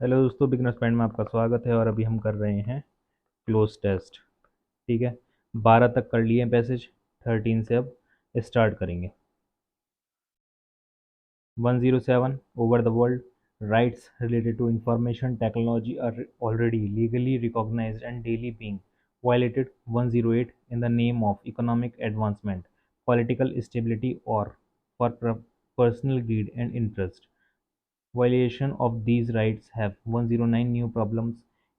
Hello दोस्तों, beginners point में आपका स्वागत है। और अभी हम कर रहे हैं क्लोज टेस्ट। ठीक है, 12 तक कर लिए पैसेज, 13 से अब स्टार्ट करेंगे। 107 over the world, rights related to information technology are already legally recognized and daily being violated. 108 in the name of economic advancement, political stability, or for personal greed and interest. Violation of these rights have 109 new problems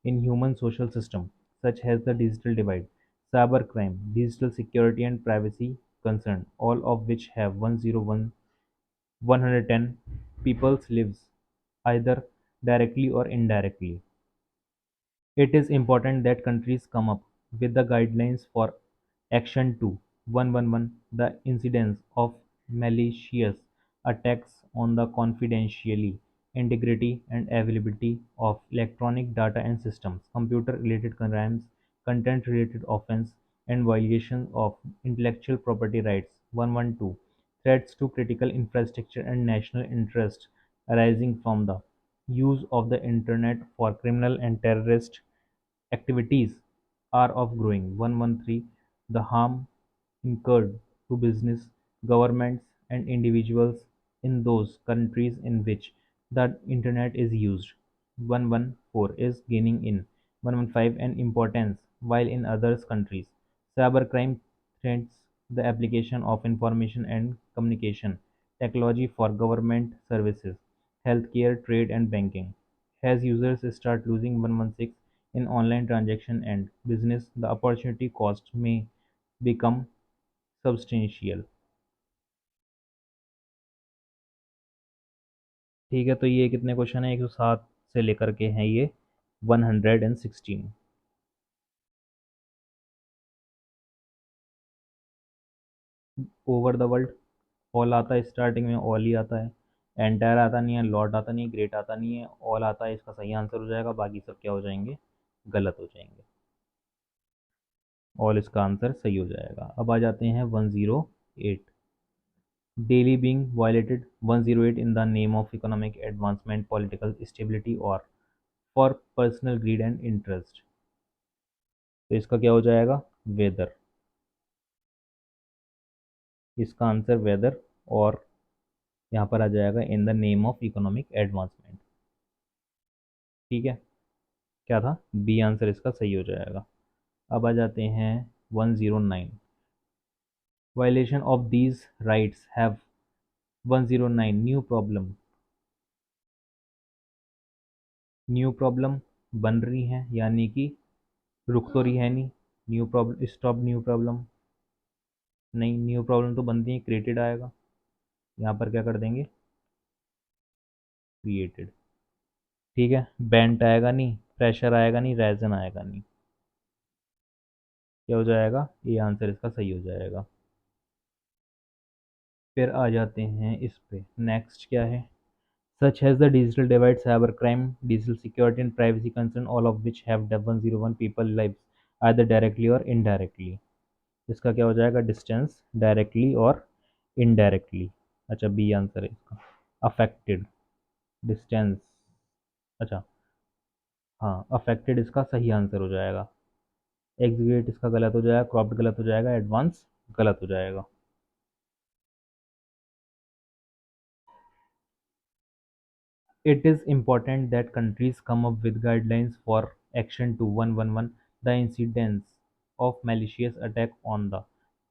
in human social system, such as the digital divide, cybercrime, digital security and privacy concern, all of which have 101 110 people's lives, either directly or indirectly. It is important that countries come up with the guidelines for Action 2. 111. The incidence of malicious attacks on the confidentiality, integrity, and availability of electronic data and systems, computer-related crimes, content-related offense, and violation of intellectual property rights. 112. Threats to critical infrastructure and national interest arising from the use of the Internet for criminal and terrorist activities are of growing. 113. The harm incurred to business, governments, and individuals in those countries in which the Internet is used. 114 is gaining in 115 an importance, while in other countries, cybercrime threatens the application of information and communication technology for government services, healthcare, trade, and banking. As users start losing 116 in online transaction and business, the opportunity cost may become substantial. ठीक है, तो ये कितने question है? 107 से लेकर के हैं ये 116। ओवर द वर्ल्ड, ऑल आता है, स्टार्टिंग में ऑल ही आता है। एंटायर आता नहीं है, लॉट आता नहीं है, ग्रेट आता नहीं है, ऑल आता है। इसका सही आंसर हो जाएगा, बाकी सब क्या हो जाएंगे? गलत हो जाएंगे। ऑल इसका आंसर सही हो जाएगा। अब आ जाते हैं 108। Daily being violated 108 in the name of economic advancement, political stability, or for personal greed and interest. तो इसका क्या हो जाएगा? वेदर। इसका आंसर वेदर, और यहाँ पर आ जाएगा in the name of economic advancement. ठीक है, क्या था? बी आंसर इसका सही हो जाएगा। अब आ जाते हैं 109। Violation of these rights have 109 new problem. New problem बन रही हैं, यानी कि रुक तो रही है नहीं। New problem, stop new problem, नहीं, न्यू प्रॉब्लम तो बनती है, क्रिएटेड आएगा। यहाँ पर क्या कर देंगे? क्रिएटेड। ठीक है, बेंट आएगा नहीं, प्रेशर आएगा नहीं, रेजन आएगा नहीं। क्या हो जाएगा? ये आंसर इसका सही हो जाएगा। फिर आ जाते हैं इस पे, नेक्स्ट क्या है? Such has the digital divide, cyber crime, digital security and privacy concern, all of which have 101 people lives either directly or indirectly. इसका क्या हो जाएगा? Distance, directly or indirectly. अच्छा, बी आंसर है इसका। Affected, distance. अच्छा, हाँ, अफेक्टेड इसका सही आंसर हो जाएगा। एग्जीक्यूट इसका गलत हो जाएगा, क्रॉप्ड गलत हो जाएगा, एडवांस गलत हो जाएगा। It is important that countries come up with guidelines for Action 2111, the incidence of malicious attack on the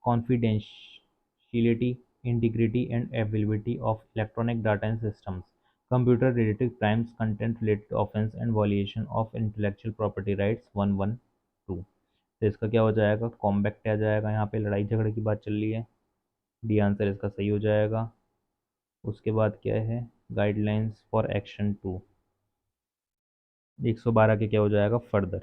confidentiality, integrity, and availability of electronic data and systems, computer-related crimes, content-related offense, and violation of intellectual property rights 112। तो इसका क्या हो जाएगा? Combat आ जाएगा। यहाँ पे लड़ाई झगड़े की बात चल रही है। डी आंसर इसका सही हो जाएगा। उसके बाद क्या है? Guidelines for action 2। 112 के क्या हो जाएगा? फर्दर।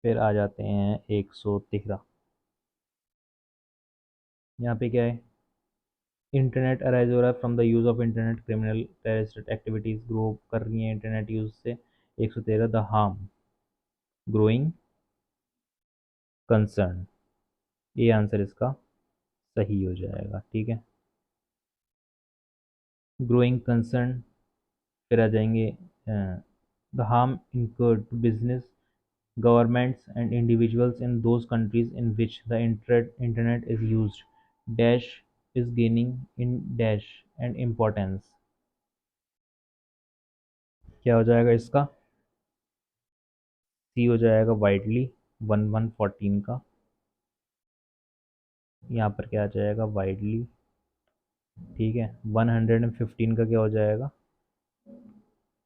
फिर आ जाते हैं 113। यहाँ पे क्या है? इंटरनेट अराइज हो रहा है from the use of internet, criminal terrorist activities grow कर रही हैं इंटरनेट यूज़ से। 113 द हार्म ग्रोइंग कंसर्न। ये आंसर इसका सही हो जाएगा। ठीक है, ग्रोइंग कंसर्न, फिर आ जाएंगे the harm incurred to business, governments and individuals in those countries in which the internet is used, dash is gaining in dash and importance। क्या हो जाएगा इसका? सी हो जाएगा वाइडली 1114 का। यहाँ पर क्या आ जाएगा वाइडली, ठीक है। 115 का क्या हो जाएगा?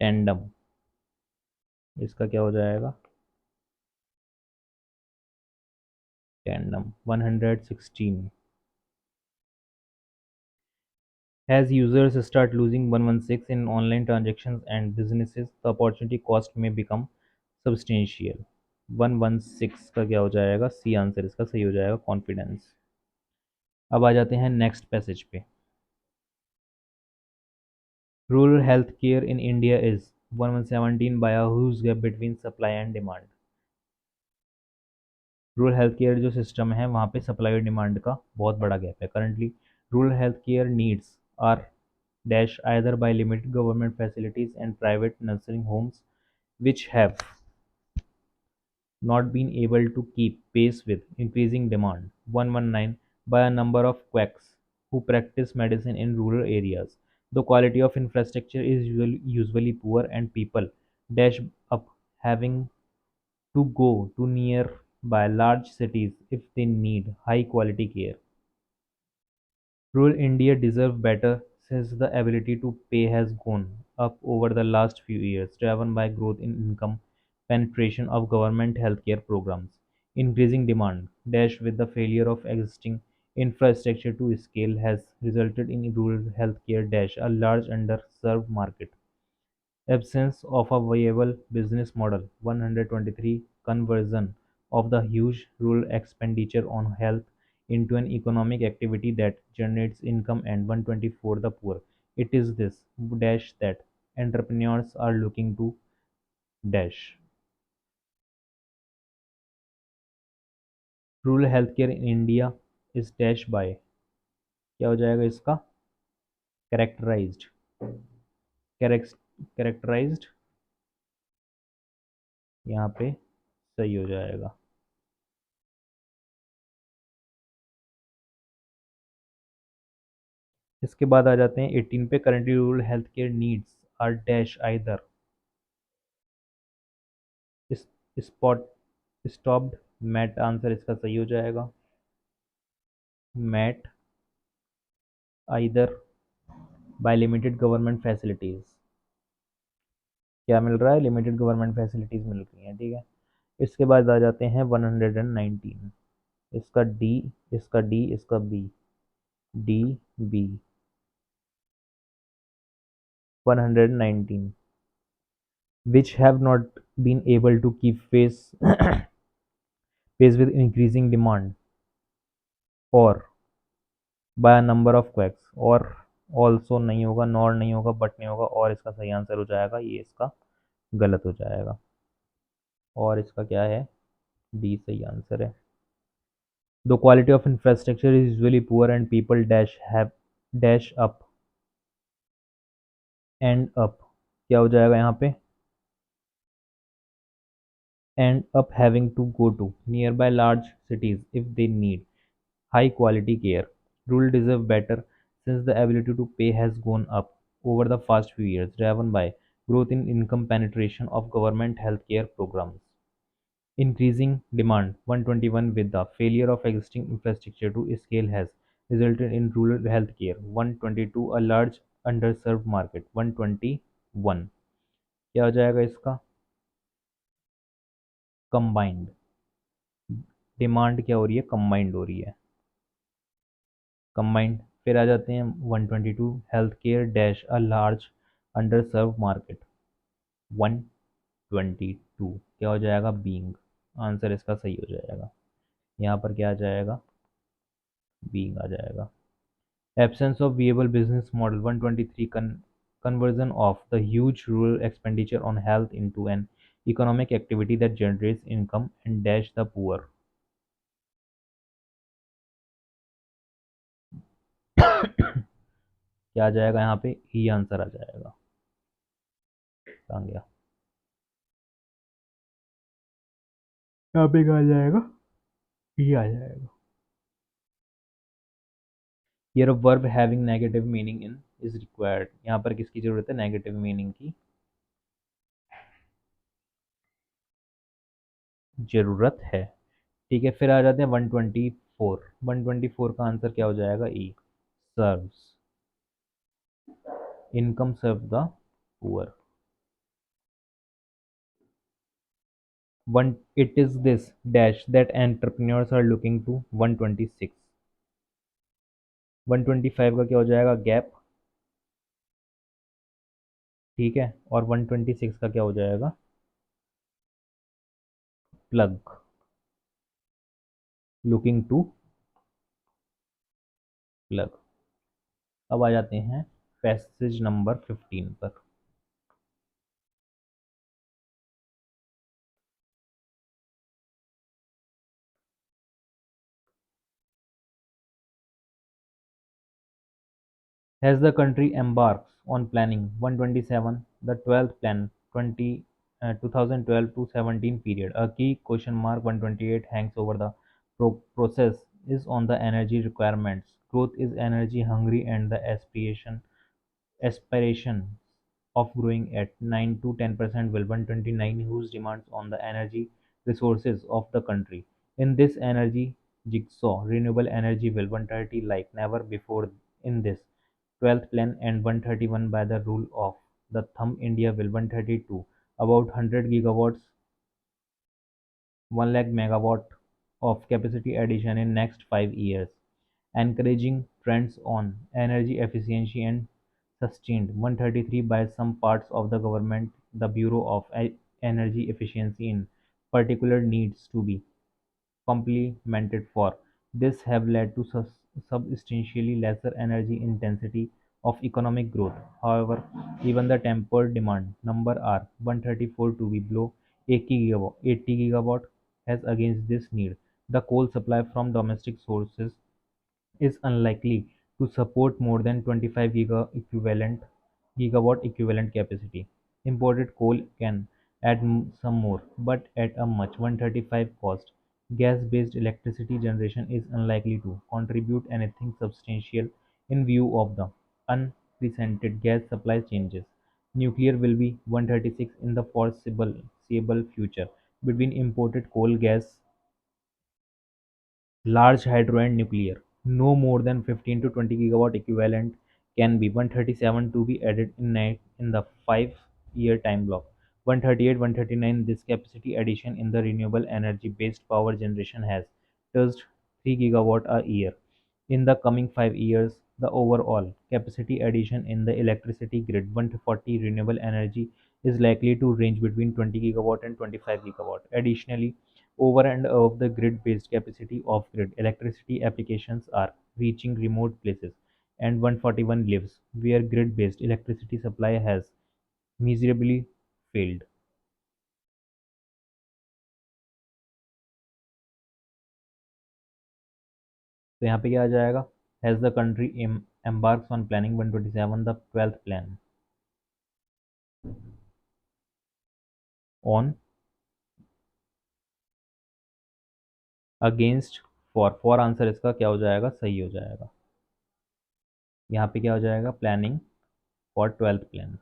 टेंडम। इसका क्या हो जाएगा? Tandem 116। As users start losing 116 in online transactions and businesses, the opportunity cost may become substantial। 116 का क्या हो जाएगा? सी आंसर इसका सही हो जाएगा, कॉन्फिडेंस। अब आ जाते हैं नेक्स्ट पैसेज पे। Rural health care in India is 1117 by a huge gap between supply and demand। Rural health care जो सिस्टम है वहाँ पे सप्लाई और डिमांड का बहुत बड़ा गैप है currently. Rural health care needs are dash either by limited government facilities and private nursing homes which have not been able to keep pace with increasing demand, 119, by a number of quacks who practice medicine in rural areas. The quality of infrastructure is usually poor and people dash up having to go to nearby large cities if they need high quality care. Rural India deserves better since the ability to pay has gone up over the last few years, driven by growth in income, penetration of government healthcare programs, increasing demand, dash with the failure of existing infrastructure to scale has resulted in rural healthcare dash a large underserved market. Absence of a viable business model. 123 Conversion of the huge rural expenditure on health into an economic activity that generates income, and 124 The poor. It is this dash that entrepreneurs are looking to dash rural healthcare in India is dash by, क्या हो जाएगा इसका? Characterized। Characterised यहाँ पे सही हो जाएगा। इसके बाद आ जाते हैं 18 पे। Currently rural health care needs are dash either spot stopped met, answer इसका सही हो जाएगा, met either by limited government facilities. क्या मिल रहा है? लिमिटेड गवर्नमेंट फैसिलिटीज मिल रही हैं, ठीक है। इसके बाद आ जाते हैं 119। इसका डी, इसका डी, इसका B, D B 119 which have not been able to keep pace with increasing demand or by a number of quacks। और ऑल्सो नहीं होगा, नॉर नहीं होगा, बट नहीं होगा, और इसका सही आंसर हो जाएगा, ये इसका गलत हो जाएगा। और इसका क्या है? डी सही आंसर है। The quality of infrastructure is usually poor and people dash have dash up and up, क्या हो जाएगा यहाँ पे? And up having to go to nearby large cities if they need high quality care. Rural deserve better since the ability to pay has gone up over the past few years, driven by growth in income, penetration of government healthcare programs, increasing demand, 121, with the failure of existing infrastructure to scale has resulted in rural healthcare, 122, a large underserved market, 121। क्या हो जाएगा इसका? Combined. Demand क्या हो रही है? Combined हो रही है, कंबाइंड। फिर आ जाते हैं 122 health care dash a large underserved market, 122 क्या हो जाएगा? बीइंग, आंसर इसका सही हो जाएगा। यहाँ पर क्या आ जाएगा? बीइंग आ जाएगा। Absence of viable business model, 123 conversion of the huge rural expenditure on health into an economic activity that generates income and dash the poor। क्या आ जाएगा यहाँ पे? ई आंसर आ जाएगा। कहाँ गया? यहाँ पे क्या आ जाएगा? ई आ जाएगा। Here a verb having negative meaning in is required। यहाँ पर किसकी जरूरत है? नेगेटिव मीनिंग की जरूरत है। ठीक है, फिर आ जाते हैं 124। 124 का आंसर क्या हो जाएगा? E. Serves income serve the poor. One, it is this dash that entrepreneurs are looking to। 126। 125 का क्या हो जाएगा? गैप। ठीक है, और 126 का क्या हो जाएगा? प्लग। Looking to plug. अब आ जाते हैं पैसेज नंबर 15 पर। As the country embarks on planning 127, the 12th plan 2012 to 17 period, a key question mark 128 hangs over the process is on the energy requirements. Growth is energy hungry and the aspiration of growing at 9 to 10% will 129 whose demands on the energy resources of the country. In this energy jigsaw, renewable energy will 130 like never before in this 12th plan and 131 by the rule of the thumb India will 132 about 100 gigawatts 1 lakh megawatt of capacity addition in next 5 years, encouraging trends on energy efficiency and sustained 133 by some parts of the government. The Bureau of Energy Efficiency in particular needs to be complemented for. This have led to substantially lesser energy intensity of economic growth. However, even the tempered demand number are 134 to be below 80 gigawatt as against this need. The coal supply from domestic sources is unlikely to support more than 25 gigawatt equivalent capacity. Imported coal can add some more, but at a much 135 cost. Gas-based electricity generation is unlikely to contribute anything substantial in view of the unprecedented gas supply changes. Nuclear will be 136 in the foreseeable future. Between imported coal, gas, large hydro and nuclear, no more than 15 to 20 gigawatt equivalent can be 137 to be added in the 5-year time block. 138 139 this capacity addition in the renewable energy based power generation has touched 3 gigawatt a year. In the coming 5 years, the overall capacity addition in the electricity grid 140 renewable energy is likely to range between 20 gigawatt and 25 gigawatt. Additionally, over and above the grid-based capacity of grid electricity applications are reaching remote places, and 141 lives where grid-based electricity supply has miserably failed. तो यहाँ पे क्या आ जाएगा? As the country embarks on planning 127, the 12th plan on against for answer इसका क्या हो जाएगा? सही हो जाएगा। यहाँ पे क्या हो जाएगा? Planning for 12th plan.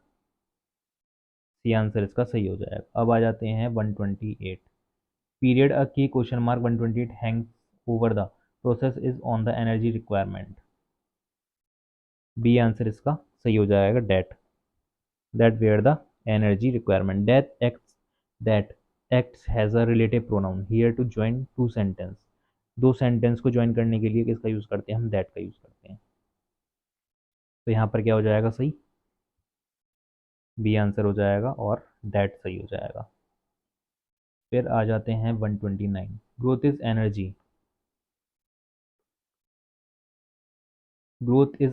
C answer इसका सही हो जाएगा। अब आ जाते हैं 128 पीरियड अ की question mark 128 hangs over the process is on the energy requirement. B answer इसका सही हो जाएगा। That where the energy requirement that acts has a relative pronoun here to join two sentence. दो sentence को ज्वाइन करने के लिए किसका यूज करते हैं? हम दैट का यूज करते हैं। तो यहाँ पर क्या हो जाएगा? सही बी आंसर हो जाएगा और दैट सही हो जाएगा। फिर आ जाते हैं 129 growth is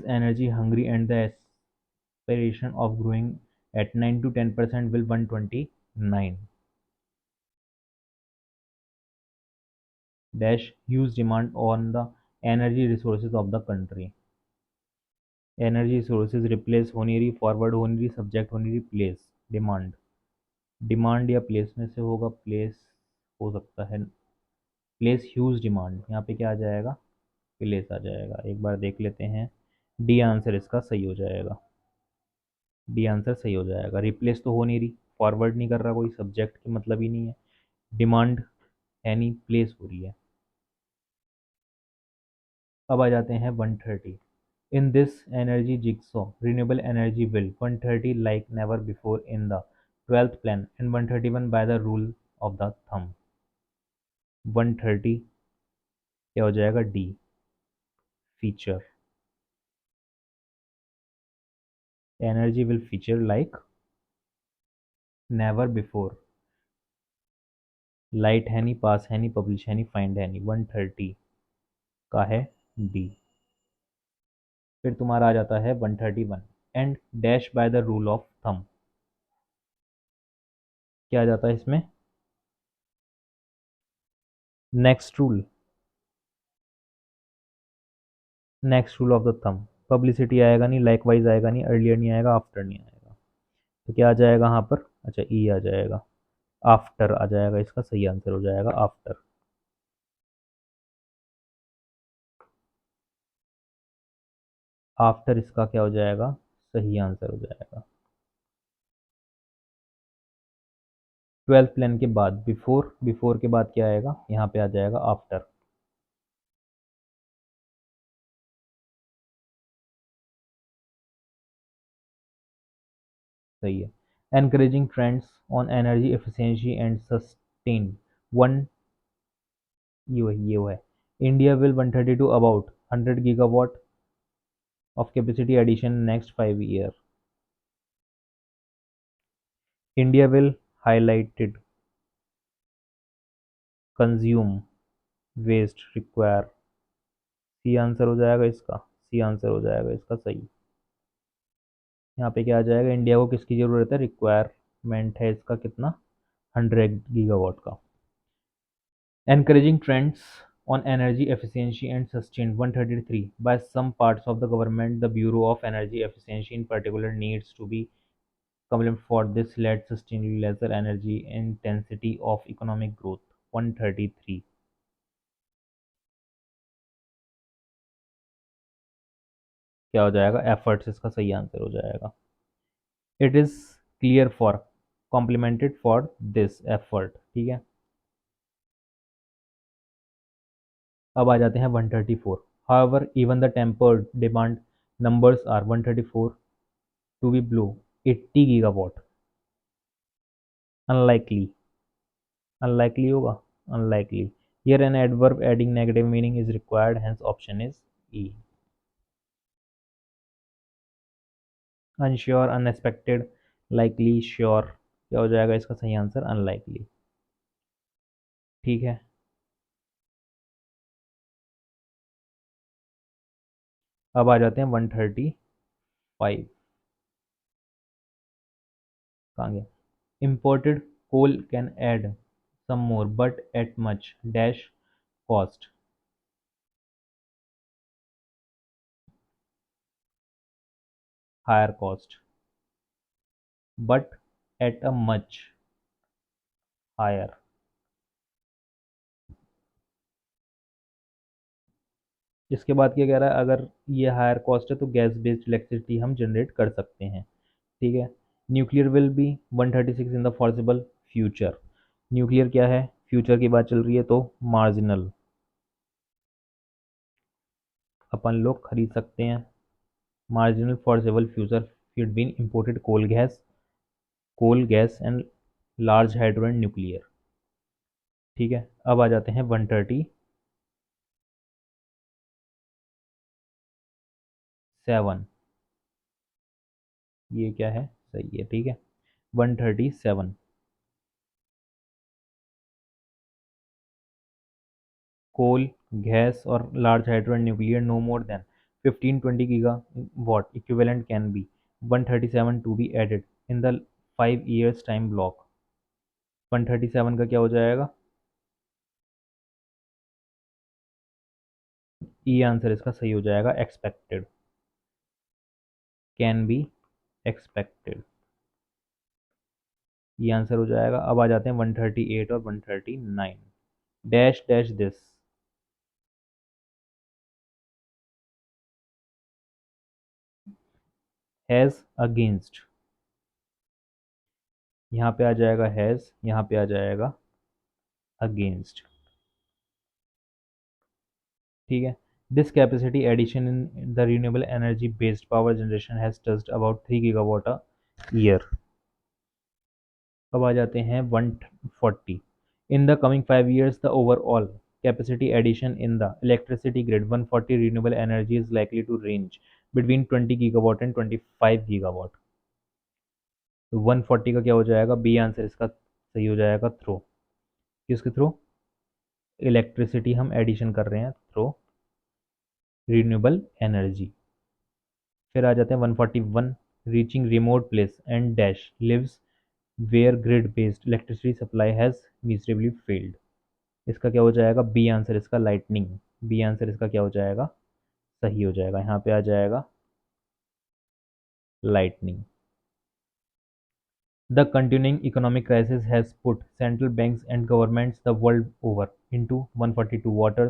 energy hungry and the aspiration of growing at 9 to 10% will 129 dash huge demand on the energy resources of the country। Energy sources replace होने रही, फॉरवर्ड होने रही, सब्जेक्ट होने रही, प्लेस, डिमांड। डिमांड या प्लेस में से होगा, प्लेस हो सकता है। प्लेस ह्यूज डिमांड, यहाँ पे क्या आ जाएगा, प्लेस आ जाएगा। एक बार देख लेते हैं, डी आंसर इसका सही हो जाएगा। डी आंसर सही हो जाएगा। रिप्लेस तो हो नहीं रही, फॉरवर्ड नहीं कर रहा कोई, सब्जेक्ट की मतलब ही नहीं है, डिमांड है नहीं, प्लेस हो रही है। अब आ जाते हैं 130। In this energy jigsaw renewable energy will 130 like never before in the 12th plan and 131 by the rule of the thumb. 130 क्या हो जाएगा, D, feature. Energy will feature like never before, light है नहीं, पास है नहीं, पब्लिश है नहीं, find है नहीं, 130 का है डी। फिर तुम्हारा आ जाता है 131, and dash by the rule of thumb. क्या आ जाता है इसमें, next rule, next rule of the thumb. Publicity आएगा नहीं, लाइकवाइज आएगा नहीं, अर्लियर नहीं आएगा, आफ्टर नहीं आएगा। तो क्या आ जाएगा यहाँ पर, अच्छा ई आ जाएगा, आफ्टर आ जाएगा, इसका सही आंसर हो जाएगा आफ्टर। आफ्टर इसका क्या हो जाएगा, सही आंसर हो जाएगा। 12th प्लान के बाद बिफोर, बिफोर के बाद क्या आएगा, यहाँ पे आ जाएगा आफ्टर। सही है। Encouraging trends on energy efficiency and sustain one, ये है। India will 132 about 100 gigawatt of capacity addition next 5 years. India will highlighted consume waste require, C answer हो जाएगा इसका, सी आंसर हो जाएगा इसका सही। यहाँ पे क्या आ जाएगा, इंडिया को किसकी ज़रूरत है, रिक्वायरमेंट है इसका कितना, 100 गीगावाट का। Encouraging trends on energy efficiency and sustained 133 by some parts of the government. The Bureau of Energy Efficiency in particular needs to be complement for this led sustainably lesser energy intensity of economic growth 133। क्या हो जाएगा, efforts इसका सही answer हो जाएगा। It is clear for, complimented for this effort, ठीक है। अब आ जाते हैं 134। However even the tempered demand numbers are 134 to be below 80 gigawatt, unlikely, unlikely होगा, unlikely. Here an adverb adding negative meaning is required, hence option is E. Unsure, unexpected, likely, sure, क्या हो जाएगा इसका सही आंसर, अनलाइकली, ठीक है। अब आ जाते हैं 135। कहाँ गया, imported coal can add some more but at much dash cost, higher cost, but at a much higher। इसके बाद क्या कह रहा है, अगर ये हायर कॉस्ट है तो गैस बेस्ड इलेक्ट्रिसिटी हम जनरेट कर सकते हैं, ठीक है। Nuclear will be 136 in the foreseeable future. Nuclear क्या है, फ्यूचर की बात चल रही है तो मार्जिनल, अपन लोग खरीद सकते हैं। Marginal foreseeable future feed been imported coal gas and large hydro and nuclear, ठीक है। अब आ जाते हैं 137। ये क्या है, सही है, ठीक है। 137, कोल, गैस और large hydro and nuclear no more than 15-20 gigawatt equivalent can be 137 to be added in the 5 years time block. 137 का क्या हो जाएगा, ई आंसर इसका सही हो जाएगा, एक्सपेक्टेड। Can be expected. ये आंसर हो जाएगा। अब आ जाते हैं 138 और 139। Dash dash this has against. यहाँ पे आ जाएगा हैज, यहाँ पे आ जाएगा अगेंस्ट। ठीक है। This capacity addition in the renewable energy based power generation has touched about 3 gigawatt a year. अब आ जाते हैं 140। In the coming 5 years the overall capacity addition in the electricity grid 140 renewable energy is likely to range between 20 gigawatt and 25 gigawatt। तो 140 का क्या हो जाएगा? B answer इसका सही हो जाएगा, थ्रो। किसके थ्रू? इलेक्ट्रिसिटी हम एडिशन कर रहे हैं थ्रो रिन्यूएबल एनर्जी। फिर आ जाते हैं 141। Reaching remote place and dash lives where grid based electricity supply has miserably failed. इसका क्या हो जाएगा? बी आंसर इसका लाइटनिंग। बी आंसर इसका क्या हो जाएगा? सही हो जाएगा। यहाँ पे आ जाएगा lightning. The continuing economic crisis has put central banks and governments the world over into 142 waters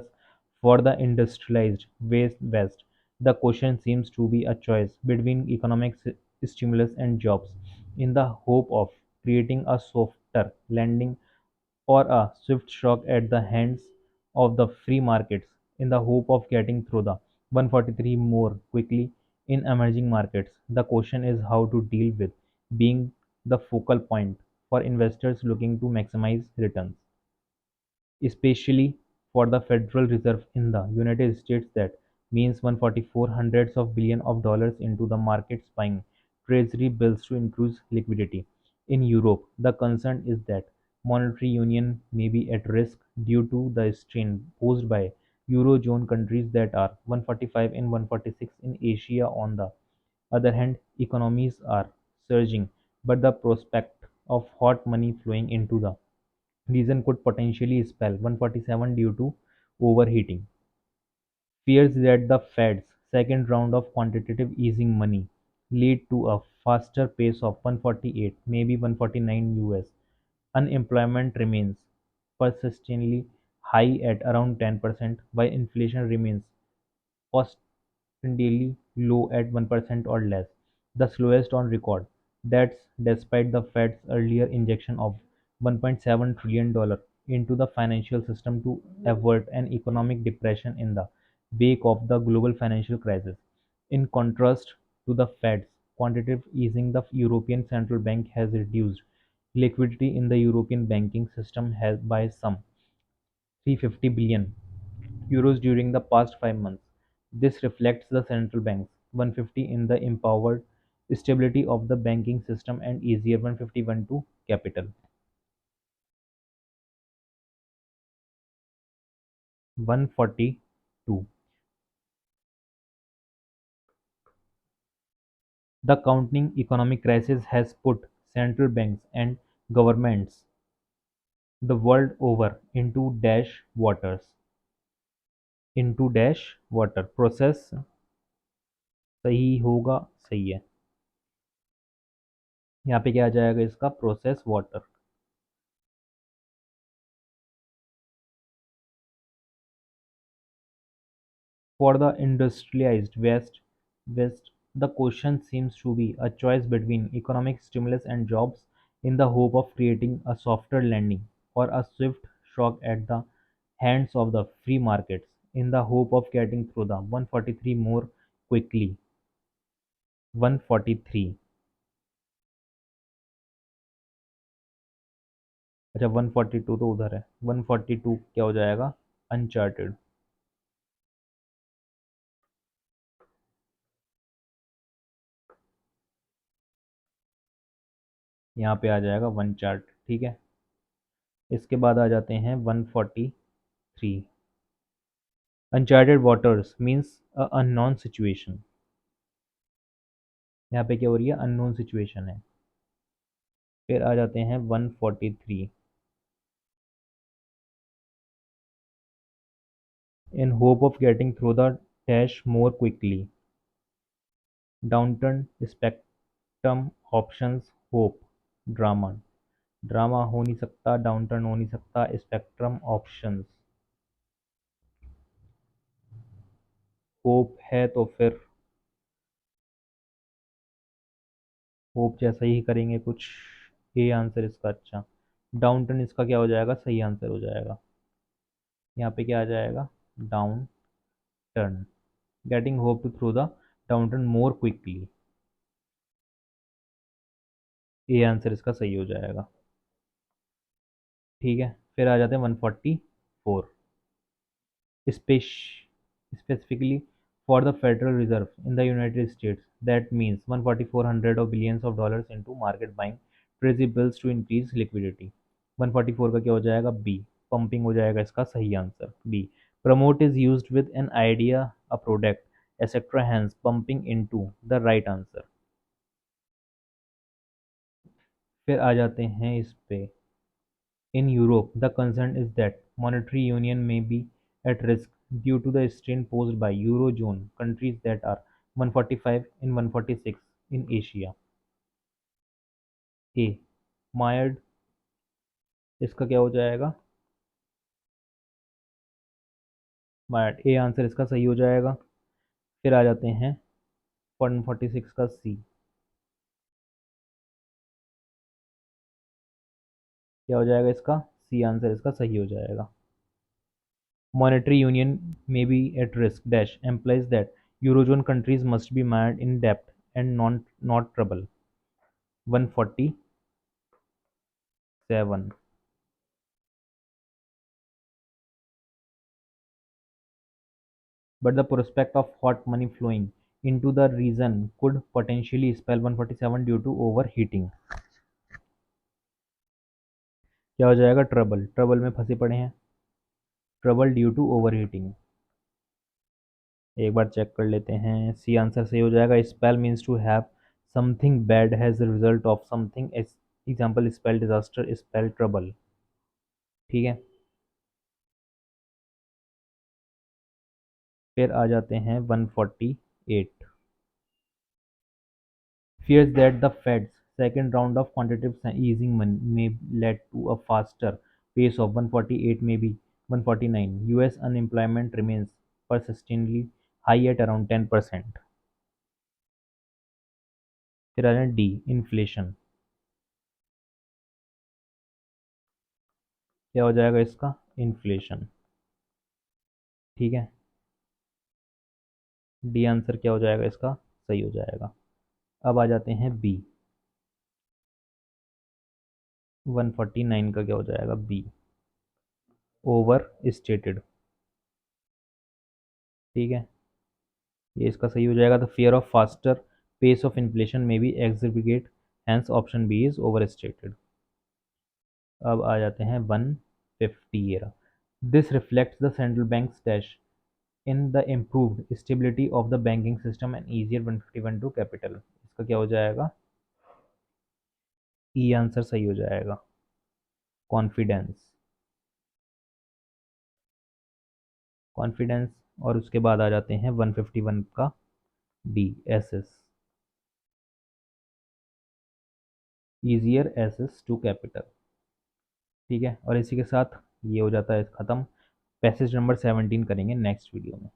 for the industrialized West. The question seems to be a choice between economic stimulus and jobs in the hope of creating a softer landing or a swift shock at the hands of the free markets in the hope of getting through the 143 more quickly in emerging markets. The question is how to deal with being the focal point for investors looking to maximize returns, especially for the Federal Reserve in the United States. That means 144 hundreds of billion of dollars into the markets buying treasury bills to increase liquidity. In Europe, the concern is that monetary union may be at risk due to the strain posed by Eurozone countries that are 145 and 146 in Asia. On the other hand, economies are surging, but the prospect of hot money flowing into the region could potentially spell 147 due to overheating. Fears that the Fed's second round of quantitative easing money lead to a faster pace of 148, maybe 149 US. Unemployment remains persistently high at around 10%, while inflation remains daily low at 1% or less, the slowest on record. That's despite the Fed's earlier injection of $1.7 trillion into the financial system to avert an economic depression in the wake of the global financial crisis. In contrast to the Fed's quantitative easing, the European Central Bank has reduced liquidity in the European banking system has by some 350 billion euros during the past 5 months. This reflects the central bank's 150 in the empowered stability of the banking system and easier 151 to capital. 142. The continuing economic crisis has put central banks and governments the world over into dash waters. Into dash water. Process सही होगा, सही है। यहाँ पे क्या आ जाएगा इसका? Process water. For the industrialized West, the question seems to be a choice between economic stimulus and jobs in the hope of creating a softer landing or a swift shock at the hands of the free markets in the hope of getting through the 143 more quickly. 143। अच्छा 142 तो उधर है। 142 क्या हो जाएगा? Uncharted. यहाँ पे आ जाएगा वन चार्ट। ठीक है। इसके बाद आ जाते हैं 143। अनचार्टेड वाटर्स मीन्स अ अननोन सिचुएशन। यहाँ पे क्या हो रही है? अननोन सिचुएशन है। फिर आ जाते हैं 143। In hope of getting through the dash more quickly. Downturn, spectrum, options, hope, drama. Drama हो नहीं सकता, डाउनटर्न हो नहीं सकता, स्पेक्ट्रम, ऑप्शंस, होप है तो फिर होप जैसा ही करेंगे कुछ। ए आंसर इसका। अच्छा, डाउनटर्न इसका क्या हो जाएगा, सही आंसर हो जाएगा। यहाँ पे क्या आ जाएगा, downturn, getting hope to through the downturn more quickly. A answer इसका सही हो जाएगा। ठीक है, फिर आ जाते हैं 144। Specifically for the Federal Reserve in the United States, that means 14400 of billions of dollars into market buying treasury bills to increase liquidity। 144 का क्या हो जाएगा, बी, पंपिंग हो जाएगा इसका सही answer, B. Promote is used with an idea, a product, etcetera, hence pumping into the right answer. फिर आ जाते हैं इस पे। In Europe, the concern is that monetary union may be at risk due to the strain posed by Eurozone countries that are 145 and 146 in Asia। A, Mired, इसका क्या हो जाएगा, Mired। ए आंसर इसका सही हो जाएगा। फिर आ जाते हैं 146 का सी, क्या हो जाएगा इसका, सी आंसर इसका सही हो जाएगा। Monetary union may be at risk dash implies that Eurozone countries must be mired in debt and not trouble। 147, but the prospect of hot money flowing into the region could potentially spell 147 due to overheating। क्या हो जाएगा, trouble, trouble में फंसे पड़े हैं, trouble due to overheating. एक बार check कर लेते हैं, सी आंसर सही हो जाएगा। Spell means to have something bad has result of something, example spell disaster, spell trouble. ठीक है, फिर आ जाते हैं 148। Fears that the Fed's second round of quantitative easing may lead to a faster pace of 148, maybe 149। US unemployment remains persistently high at around 10%। फिर आ जाए D, inflation, क्या हो जाएगा इसका, इन्फ्लेशन। ठीक है, डी आंसर क्या हो जाएगा इसका, सही हो जाएगा। अब आ जाते हैं बी, 149 का क्या हो जाएगा, बी, ओवर स्टेटेड। ठीक है, ये इसका सही हो जाएगा। The fear of faster pace of inflation may be exaggerated, hence option B is over stated. अब आ जाते हैं 150। This reflects the central bank dash in the improved stability of the banking system and easier 151 to capital. इसका क्या हो जाएगा, ई answer सही हो जाएगा, कॉन्फिडेंस, कॉन्फिडेंस। और उसके बाद आ जाते हैं 151 का D, access, easier access to capital. ठीक है, और इसी के साथ ये हो जाता है ख़त्म। पैसेज नंबर 17 करेंगे नेक्स्ट वीडियो में।